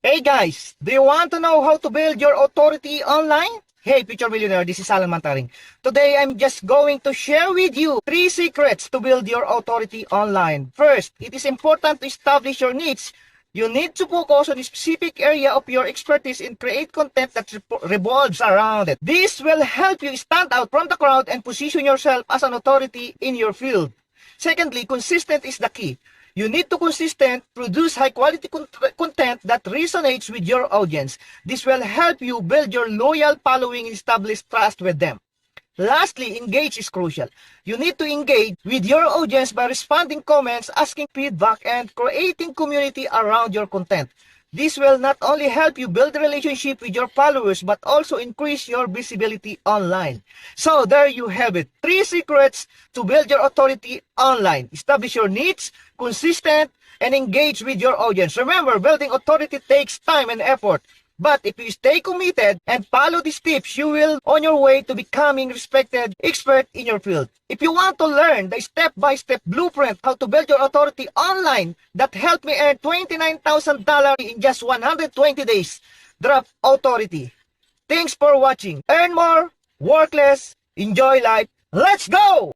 Hey guys, do you want to know how to build your authority online? Hey future millionaire, this is Alan Mantaring. Today I'm just going to share with you 3 secrets to build your authority online. First, it is important to establish your niche. You need to focus on a specific area of your expertise and create content that revolves around it. This will help you stand out from the crowd and position yourself as an authority in your field. Secondly, consistent is the key. You need to consistent produce high quality content that resonates with your audience. This will help you build your loyal following and establish trust with them. Lastly, engage is crucial. You need to engage with your audience by responding comments, asking feedback, and creating community around your content. This will not only help you build a relationship with your followers, but also increase your visibility online. So there you have it. 3 secrets to build your authority online. Establish your needs, consistent, and engage with your audience. Remember, building authority takes time and effort. But if you stay committed and follow these tips, you will on your way to becoming respected expert in your field. If you want to learn the step-by-step blueprint how to build your authority online that helped me earn $29,000 in just 120 days, drop authority. Thanks for watching. Earn more, work less, enjoy life. Let's go!